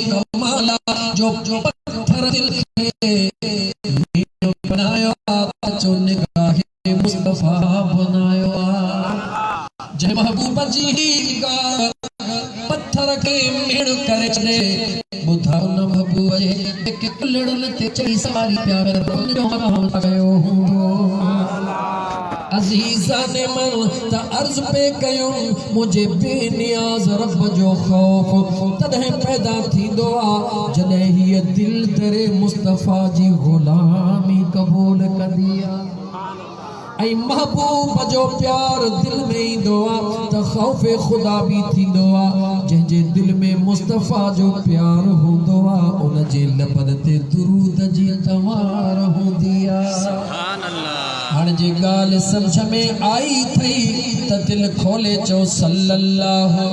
कमाला जो पत्थर दिल के बनायो जो निगाहे मुस्तफा बनायो जय महबूबा जी का पत्थर के मेड़ करे चले बुधा न महबूबा जी के कुल्लड़ ते चई सारी प्यार जो हम गयो अजीजा ने मन ता अर्ज पे कयो मुझे बेनियाज रब जो खौफ तदह पैदा थी दुआ जले ही दिल तेरे मुस्तफा जी गुलामी कबूल कर दिया ऐ महबूब जो प्यार दिल में ही दुआ तो खौफे खुदा भी थी दुआ जे दिल में मुस्तफा जो प्यार हो दुआ उन जे लबद ते दुरूद जी तवार हो दिया सुभान अल्लाह हर जे गाल समझ में आई थी त दिल खोले चो सल्लल्लाहु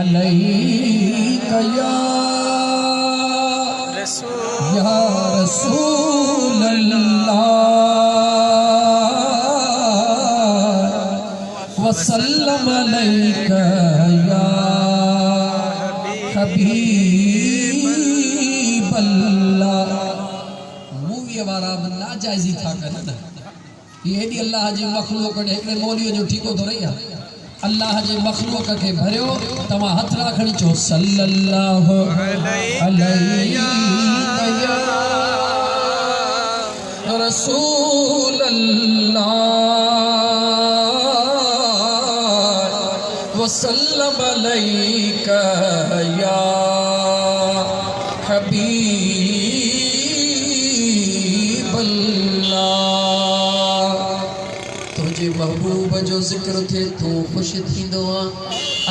अलैहि या रसूल अल्लाह वसल्लम अलैका या हबीब अल्लाह मूवी वारा नाजायज़ी था करन ये हेडी अल्लाह जी मखलूक ने एकड़े मौलियो जो ठीको तो रही अल्लाह जी मखलूक के भरियो तमा हथ राखणी चो सल्लल्लाहु अलैहि या रसूल अल्लाह वसल्लम अलैका या हबीब अल्लाह तुझे महबूब जो जिक्र थे तू खुश थी दुआ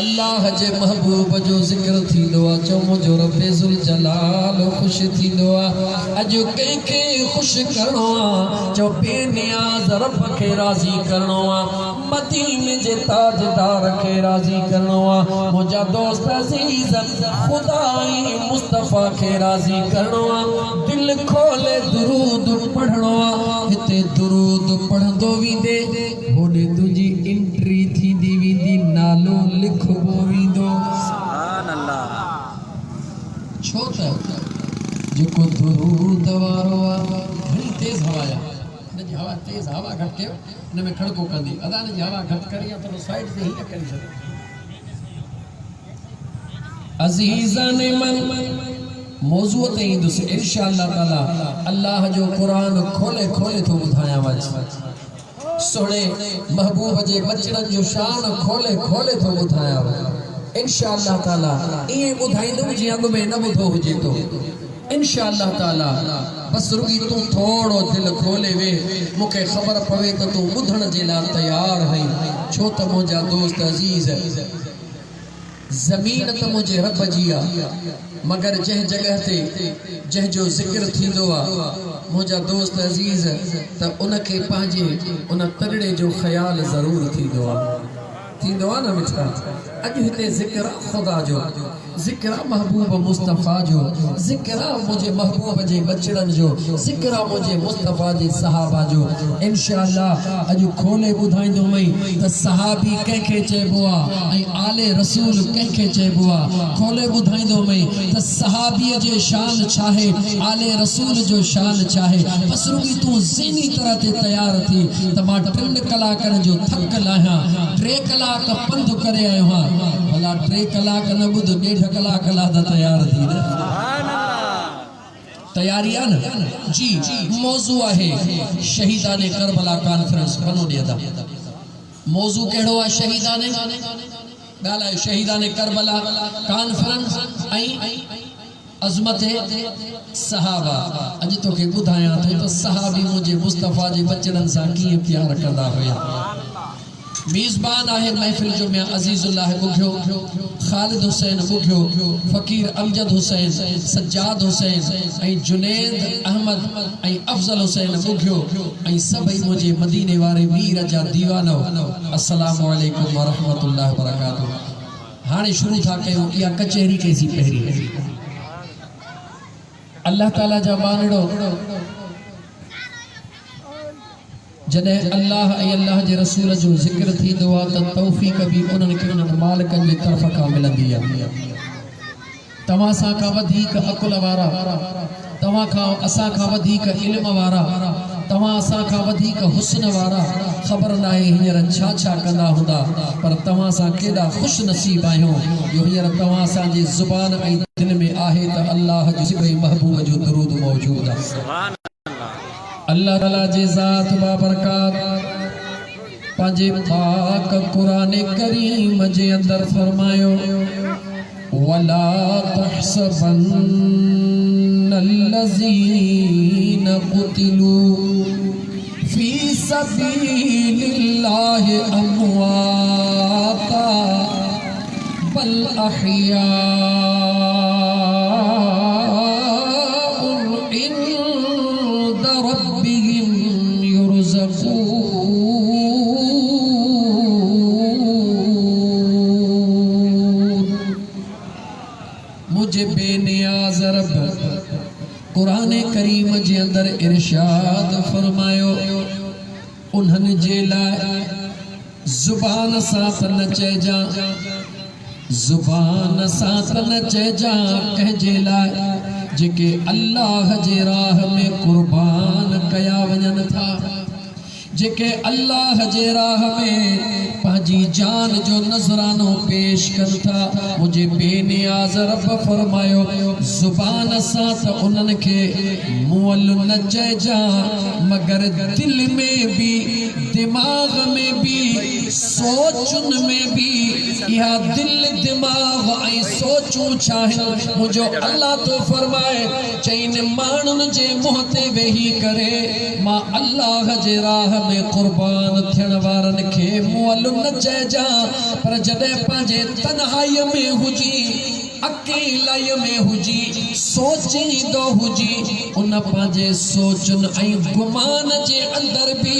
अल्लाह जे महबूब जो जिक्र थी दुआ जो मुझो रब्बे जुल जलाल खुश थी दुआ अज के खुश करणो जो बेनियाज रब के राजी करणो मदीने जे ताजदार के राजी करणो मुझा दोस्त अजीज खुदाई मुस्तफा के राजी करणो दिल खोले दुरूद पढ़णो हिते दुरूद पढ़ंदो वींदे होने तुझी एंट्री थी दी वींदी नालो लिखबो वींदो सुभान अल्लाह छो त जेको दुरूद वारो घणी तेज हवा है न जी हवा तेज हवा घट के न में खड़को कंदी अदा न जी हवा घट करी या तो साइड से ही न करी सके अजीजा ने मन मौजू ते इंदुस इंशाअल्लाह ताला अल्लाह जो कुरान खोले खोले तो बुधाया वज सोने महबूब जे बचड़न जो शान खोले खोले तो बुधाया इंशाअल्लाह ताला ये बुधाइंदो जी अग में न बुधो हुजे तो इंशाअल्लाह ताला बस रुगी तू थोड़ो दिल खोले वे मुके खबर पवे तो तू बुधण जे ला तैयार है छो त मुझा दोस्त अजीज जमीन तो मुझे रब जिया मगर जह जगह ते जह जो जिक्र थींदो आ मुझा दोस्त अजीज त उनके पांजे उन तगड़े जो ख्याल जरूर थींदो आ ना मिठा अज हिते जिक्र खुदा जो जिक्र महबूब मुस्तफा जो जिक्र मुझे महबूब जे बचड़न जो जिक्र मुझे मुस्तफा जे सहाबा जो इंशाअल्लाह अज खोले बुधाइंदो मई त सहाबी कंखे चेबो आ ऐ आले रसूल कंखे चेबो आ खोले बुधाइंदो मई त सहाबी जे शान चाहे आले रसूल जो शान चाहे बस रुगी तू ज़हनी तरह ते तैयार थी त मां 3 कलाकन जो थक लाया 3 कलाक पंध करे आयो हां भला 3 कलाक न बुध 1.5 कलाक ला तैयार थी न तैयारी आ न जी मौजू है शहीदाने करबला कॉन्फ्रेंस बनो दिया मौजू केड़ो है शहीदाने गाला शहीदाने करबला कॉन्फ्रेंस आई अजमत सहाबा अज तो के बुधाया तो सहाबी मुझे मुस्तफा जे बचड़न सा की प्यार करदा होया मेजबान आहे महफिल जो मैं अजीजुल्लाह बुघ्यो खालिद हुसैन बुघ्यो फकीर अमजद हुसैन सज्जाद हुसैन ऐ जुनैद अहमद ऐ अफजल हुसैन बुघ्यो ऐ सभई मुझे मदीने वारे वीर जा दीवानो अस्सलामु अलैकुम व रहमतुल्लाहि व बरकातहू हाने शुरू था कयो या कचहरी कैसी पहरी अल्लाह ताला जा मानड़ो जदे अल्लाह अल्लाह जे रसूल जो जिक्र थी दुआ त तौफीक भी उनन के उनन मालिकन जे तरफ का मिलंदी है तव्हां सां का वधीक अकुल वारा, तव्हां खां असां खां वधीक इल्म वारा, तव्हां असां खां वधीक हुस्न वारा, ख़बर न आहे हींअर छा छा कंदा हूंदा, पर तव्हां सां केॾा ख़ुशि नसीब आहियूं जो हींअर तव्हां असांजी ज़ुबान ऐं दिल में आहे त अल्लाह जे महबूब जो दरूद मौजूद आहे। अल्लाह ताला जी ज़ात बाबरकात पंहिंजे पाक क़ुरान करीम जे अंदर फरमायो वला तहसबन्नल्लज़ीना क़ुतिलू फी सबीलिल्लाहि अमवाता बल अहयाउन इंद रब्बिहिम युरज़क़ून। मुझे बेनियाज़ रब कुरान करीम जे अंदर इरशाद फरमायो उन्हनि जे लाइ ज़ुबान सां त न चइजा, ज़ुबान सां त न चइजा कंहिंजे लाइ जेके अल्लाह जे राह में कुर्बान कया वञनि था, जेके अल्लाह जे राह में पंहिंजी जान जो नज़रानो पेश कनि था। मुझे बेनियाज़ रब फरमायो ज़ुबान सां त उन्हनि खे मुअल न चइजा मगर दिल में भी दिमाग में भी सोचुन में भी या दिल दिमाग ऐं सोचूं चाहें मुझो अल्लाह तो फरमाए चइन माण्हुनि जे मुंह ते वेही करे मां अल्लाह जे राह में कुर्बान थियण वारनि खे मुअल न चइजा, पर जॾहिं पंहिंजे तन्हाईअ में हुजी अकेलाई में हुजी सोचींदो हुजी उन पंहिंजे सोचन ऐं गुमान जे अंदर भी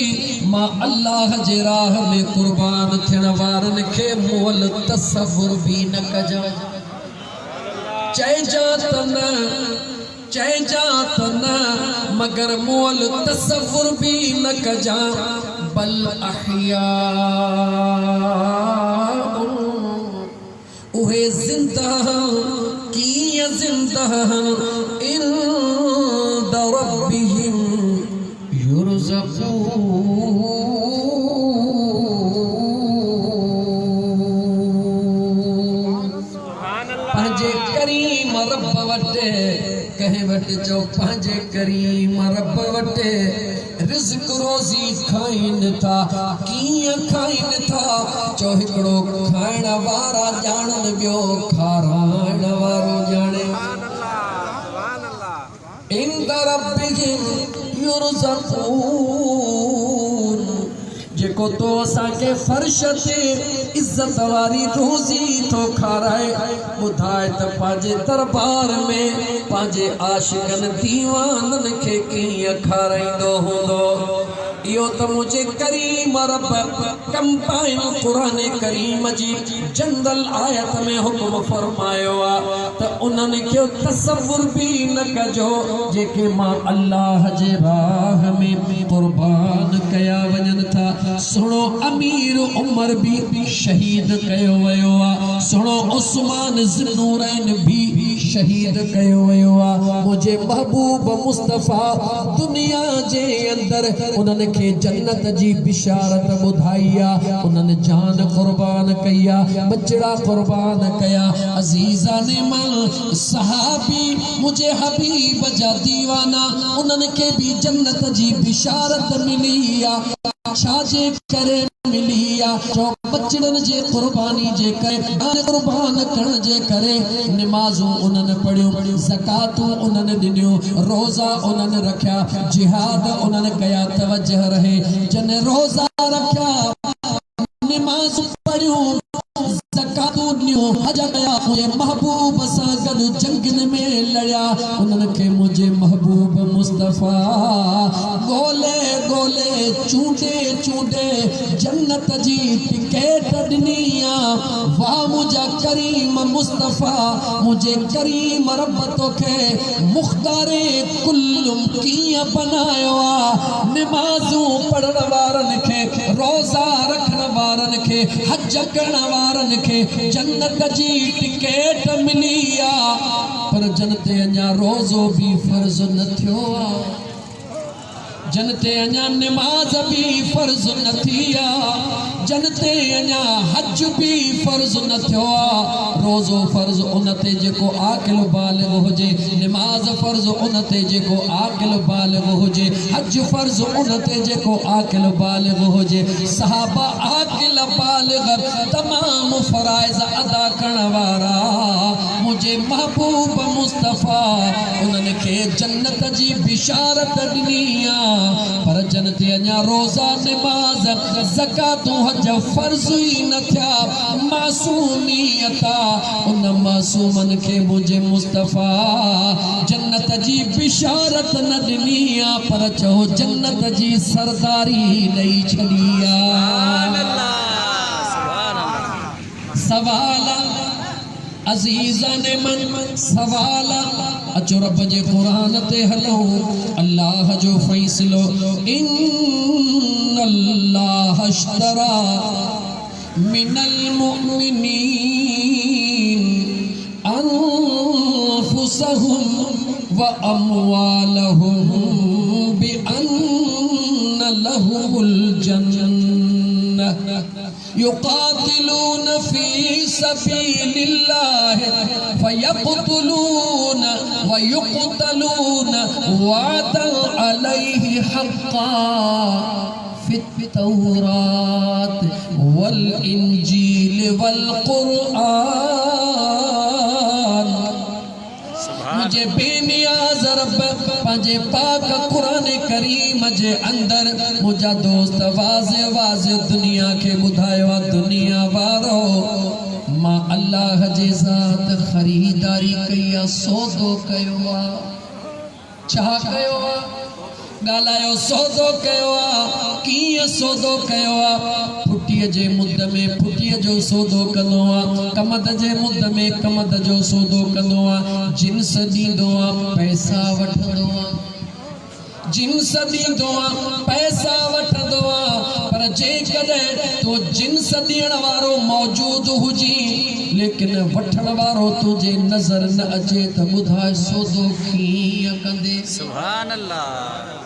मां अल्लाह जे राह में कुर्बान थियण वारनि खे मुअल तसव्वुर भी न कजा। चइजा त न, चइजा त न मगर मुअल तसव्वुर भी न कजा। बल अहयाउन उहे जिंदा कीअं जिंदा इंद रब्बिहिम युरज़क़ून। पंहिंजे करीम रब वटि कंहिं वटि चओ पंहिंजे करीम रब वटि रिज़्क़ रोज़ी खाइनि था, कीअं खाइनि था चो हिकिड़ो खाइण वारा ॼाणनि ॿियो खाराइण वारो ॼाणे। इंद रब्बिहिम युरज़क़ून जेको तो असांखे फर्श ते इज़्ज़त वारी रोज़ी तो खाराए ॿुधाए त पंहिंजे दरबार में पंहिंजे आशिक़नि दीवाननि खे कीअं खाराईंदो हूंदो। इहो त मुझे करीम रब कंपाइन कुरान करीम जी जंदल आयत में हुक्म फरमायो आ त उन्हनि खे तसव्वुर भी न कजो जेके मां अल्लाह जे राह में कुर्बान कया वञनि था। सुनो अमीर उमर भी शहीद कयो वियो आ, सुनो उस्मान ज़ुन्नूरैन भी शहीद कयो वियो आ। मुझे महबूब मुस्तफ़ा दुनिया जे अंदर उन्हनि खे जन्नत जी बिशारत ॿुधाई आ, उन्हनि जान कुर्बान कई आ, बचड़ा कुर्बान कया। अज़ीज़ाने मां सहाबी मुझे हबीब जा दीवाना उन्हनि खे भी जन्नत जी बिशारत मिली आ। छाजे करे मिली आ जो बचड़न जे कुर्बानी जे करे कुर्बान करण जे करे नमाज़ूं उन्हनि पढ़ियो, ज़कातूं उन्हनि ॾिनियूं, रोज़ा उन्हनि रखिया, जिहाद उन्हनि कया। तवज्जह रहे जन रोज़ा रखिया, नमाज़ पढ़ियूं, ज़कातूं ॾिनियूं, हज कया, मुंहिंजे महबूब सां गॾु जंगनि में लड़िया। उन्हनि खे मुंहिंजे महबूब मुस्तफ़ा ॻोल्हे ॻोल्हे चूंडे चूंडे जन्नत जी टिकट ॾिनी वाह मुझा करीम मुस्तफ़ा मुझे करीम रब तोखे मुख्तारे कुल्लुम कीअं बनायो नमाज़ूं पढ़ण वारनि खे रोज़ा रखण वारनि खे हज करण वारनि खे जन्नत जी टिकट मिली पर जनते अञा रोज़ो भी फर्ज न थियो जनते अञा नमाज भी फर्ज न थी जनते अञा हज भी फर्ज न थियो रोज़ो फर्ज उन ते जेको आकिल बालिग हुजे नमाज फर्ज उन ते जेको आकिल बालिग हुजे हज फर्ज उन ते जेको आकिल बालिग हुजे सहाबा आकिल बालिग तमाम फराइज़ अदा करण वारा मुझे महबूब मुस्तफ़ा उन्हनि खे जन्नत जी बिशारत ॾिनी पर जनते अञा रोज़ा नमाज़ ज़कातूं हज फर्ज़ ई न थिया मासूमियत उन मासूमनि खे मुझे मुस्तफ़ा जन्नत जी बिशारत न ॾिनी पर चओ जन्नत जी सरदारी ॾेई छॾी सवाल अज़ीज़ाने मन सवाल अचो रब जे क़ुरान ते हलो अल्लाह जो फ़ैसलो इन्नल्लाह अश्तरा मिनल मुअमिनीन अनफुसहुम व अमवालहुम बिअन्न लहुमुल जन्नह युक़ातिलून फी सबीलिल्लाह फयक़्तुलून व युक़्तलून वअदन अलैहि हक़्क़न फित तौरात वल इंजील वल कुरआन मुझे बेनियाज़ रब पंहिंजे पाक कुरान करीम जे अंदर मुझा दोस्त वाज़े वाज़े दुनिया के ॿुधायो दुनिया वारो मां अल्लाह जे ज़ात खरीदारी कई सौदो कयो छा कयो ॻाल्हायो सौदो कयो कीअं सौदो कयो फुटीअ जे मुद में फुटीअ जो सौदो कंदो कमद जे मुद में कमद जो सौदो कंदो जिन्स ॾींदो पैसा वठंदो जिन्स ॾींदो पैसा वठंदो पर जेकॾहिं तो जिन्स ॾियण वारो मौजूद हुजी लेकिन वठण वारो तुझे नज़र न अचे त ॿुधाए सौदो कीअं कंदे सुभान अल्लाह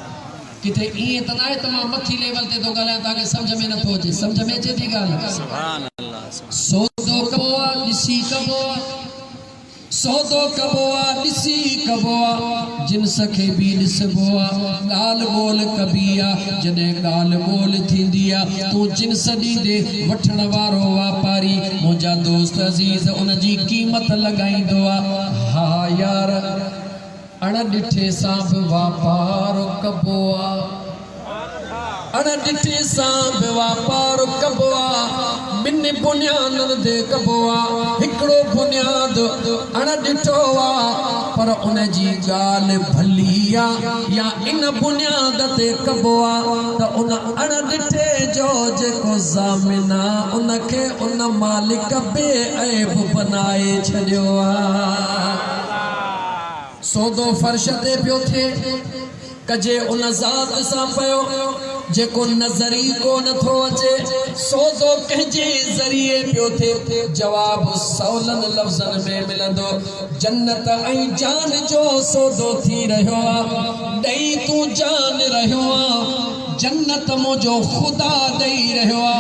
किथे इएं त नाहे त मां मथी लेवल ते थो ॻाल्हायां तव्हांखे सम्झ में नथो अचे सम्झ में अचे थी ॻाल्हि सुभान अल्लाह सौदो कबो ॾिसी कबो सौदो कबो ॾिसी कबो जिन्स खे बि ॾिसबो ॻाल्हि ॿोल कबी जॾहिं ॻाल्हि ॿोल थींदी तूं जिन्स ॾींदे वठण वारो वापारी मुंहिंजा दोस्त अज़ीज़ उन जी क़ीमत लॻाईंदो हा यार अणॾिठे सां बि वापार कबो अणॾिठे सां बि वापार कबो ॿिनि बुनियादनि ते कबो हिकिड़ो बुनियाद अणॾिठो पर उन जी ॻाल्हि भली या इन बुनियाद ते कबो त उन अणॾिठे जो जेको ज़ामिन उन खे उन मालिक बेऐब बनाए छॾियो सौदो फर्श ते पियो थिए कजे उन ज़ात सां पियो जेको नज़री को नथो अचे सौदो कंहिंजे ज़रिए पियो थिए जवाब सवलन लफ़्ज़नि में मिलंदो जन्नत ऐं जान जो सौदो थी रहियो ॾेई तूं जान रहियो जन्नत मुझो खुदा ॾेई रहियो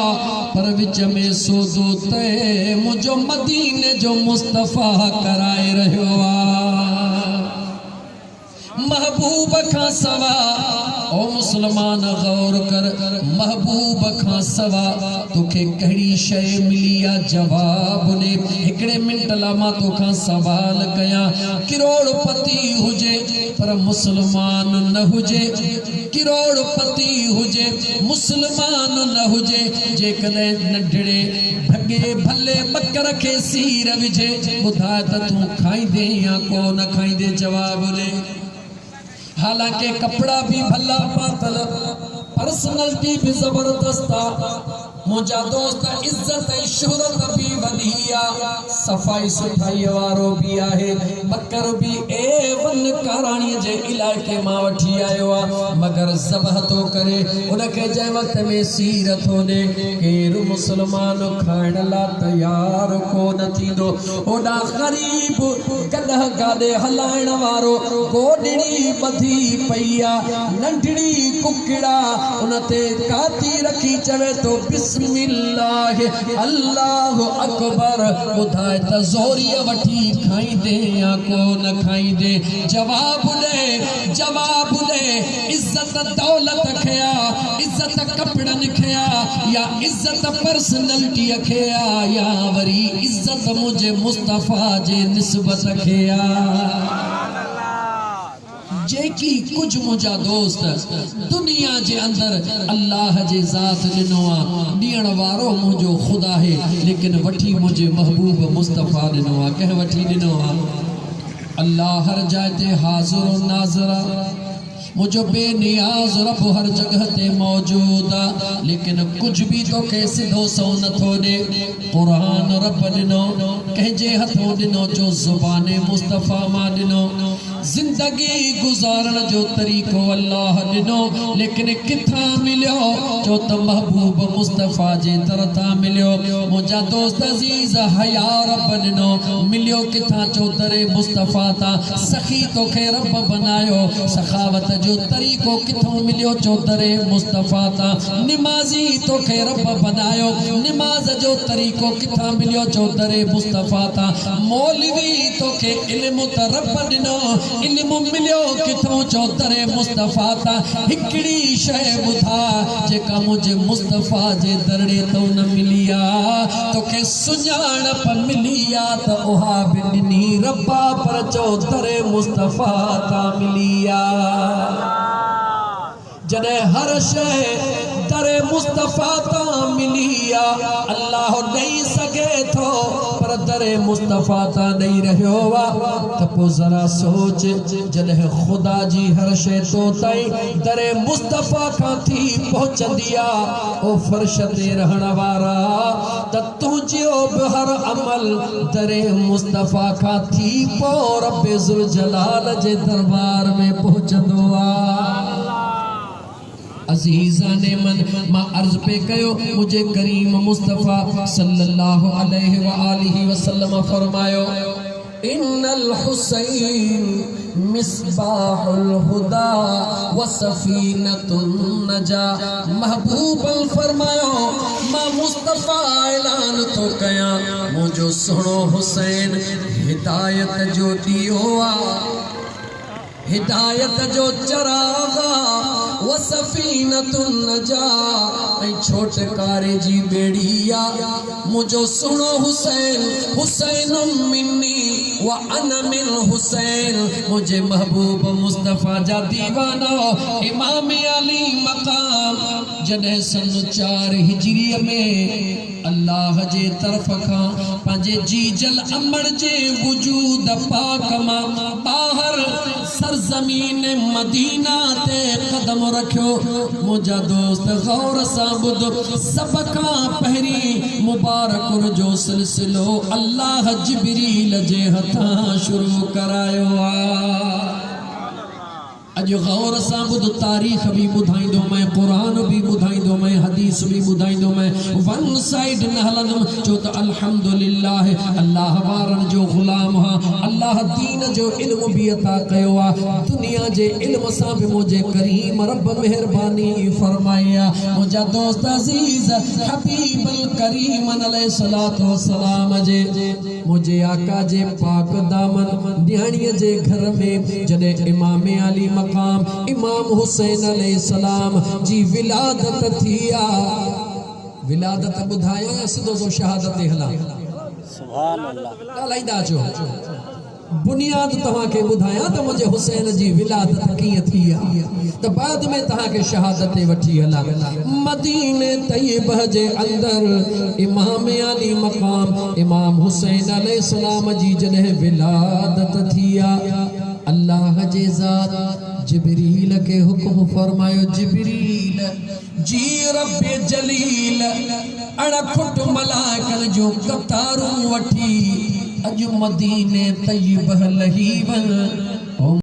पर विच में सौदो तय मुझो मदीने जो मुस्तफ़ा कराए रहियो महबूब खां सवा ओ मुसलमान गौर कर महबूब खां सवा तोखे कहिड़ी शइ मिली जवाब ने हिकिड़े मिंट ला मां तोखां सवाल कयां करोड़पति हुजे पर मुसलमान न हुजे करोड़पति हुजे मुसलमान न हुजे जेकॾहिं नंढड़े भगे भले बकर खे सीर विझे ॿुधाए त तूं खाईंदे या को न खाईंदे जवाब ॾे हालांकि कपड़ा भी भला पातल पर्सनैलिटी भी जबरदस्त मुझा दोस्त इज्जत शोहरत भी वधिया सफाई सुथाई वारो भी आहे बकर भी ए1 कराणी जे इलाके मां वठी आयो आ मगर ज़बह तो करे उनके जे वक्त में सीर थो दे केर मुसलमान खाइण ला तैयार को न थींदो ओडा गरीब गदह गादे हलाइण वारो गोडड़ी बधी पईया नंढड़ी कुकड़ा उनते काती रखी चवे तो बिस्मिल्लाह अल्लाह अकबर बुधाए त ज़ोरिया वठी खाई दे या को न खाई दे जवाब दे इज्जत दौलत खया इज्जत कपड़न खया या इज्जत पर्सनैलिटी खया या वरी इज्जत मुझे मुस्तफा जे निस्बत खया जेकी कुछ मुझा दोस्त दुनिया जे अंदर अल्लाह जे ज़ात दिनो आ ॾियण वारो मुझो खुदा है लेकिन वठी मुझे महबूब मुस्तफा दिनो आ कह वठी दिनो आ अल्लाह हर जाए ते हाज़िर व नाज़िर मुझो बेनियाज रब हर जगह ते मौजूद आ लेकिन कुछ भी तो के सिधो सो न थो दे कुरान रब दिनो कहजे हथों दिनो जो ज़ुबाने मुस्तफा मां दिनो जिंदगी गुजारण जो तरीको अल्लाह दिनो लेकिन किथा मिलियो जो त महबूब मुस्तफा जे तरता मिलियो मुझा दोस्त अजीज हया रब दिनो मिलियो किथा जो दरे मुस्तफा ता सखी तो के रब बनायो सखावत जो तरीको किथों मिलियो जो दरे मुस्तफा ता निमाजी तो के रब बनायो निमाज जो तरीको किथा मिलियो जो दरे मुस्तफा ता मौलवी तो के इल्म त रब दिनो इल्म मिलियो किथों चौधरे मुस्तफा ता हिकड़ी शय बुधा जेका मुझे मुस्तफा जे दरड़े तो न मिलिया तो के सुञाणप मिलिया तो ओहा बिनी रब्बा पर चौधरे मुस्तफा ता मिलिया जने हर शय दरे मुस्तफा ता मिलिया अल्लाह नहीं सके थो पर दरे मुस्तफा ता नहीं रहो वा तो जरा सोच जने खुदा जी हर शय तो ताई दरे मुस्तफा का थी पहुंच दिया ओ फर्श ते रहण वारा त तुझो हर अमल दरे मुस्तफा का थी पो रब्बे जुल जलाल जे दरबार में पहुंचदो आ अजीजा ने मन मा अर्ज पे कयो मुझे करीम मुस्तफा सल्लल्लाहु अलैहि व आलिहि वसल्लम फरमायो इन्नल हुसैन मिसबाहुल हुदा व सफीनतुन नजा महबूब फरमायो मा मुस्तफा ऐलान तो कया मुझो सुनो हुसैन हिदायत जो दियो आ हिदायत जो चरागा वो सफीनतुन नजा छोटकारे जी बेड़िया मुझो सुनो हुसैन हुसैन मिन्नी व अना मिन हुसैन मुझे महबूब मुस्तफा जा दीवाना इमाम अली मकाम जने सन 4 हिजरी में अल्लाह जे तरफ खां पंजे जीजल अमड़ जे वजूद पाक मां बाहर सरजमीन मदीना ते कदम रखियो मुझा दोस्त गौर सां बुध सब खां पहिरी मुबारक जो सिलसिलो अल्लाह जिब्रील जे हथां शुरू करायो आ अज गौर सां बुध तारीख भी बुधाइंदो मैं कुरान भी बुधाइंदो मैं हदीस भी बुधाइंदो मैं वन साइड न हलंदम जो त अल्हम्दुलिल्लाह अल्लाह वारन जो गुलाम हा अल्लाह दीन जो इल्म भी अता कयो आ दुनिया जे इल्म सां भी मुझे करीम रब मेहरबानी फरमाया मुझा दोस्त अजीज हबीब करीम अलैहिस्सलातु वस्सलाम जे मुझे आका जे पाक दामन न्याणी जे घर में जने इमाम अली मकाम इमाम हुसैन अलैहिस्सलाम जी विलादत थिया विलादत बुधाया सिधो जो शहादत हला सुभान अल्लाह लाइदा जो बुनियाद तहां के बुधाया तो मुझे हुसैन जी विलादत की थिया तो बाद में तहां के शहादत वठी हला मदीने तैयबह जे अंदर इमाम अली मकाम इमाम हुसैन अलैहिस्सलाम जी जने विलादत थिया अल्लाह जे ज़ात जिब्रील के हुक्म फरमायो जिब्रील जी रब्बे जलील अणखुट मलाकन जो कतारू वठी अज मदीने तय्यब लही वन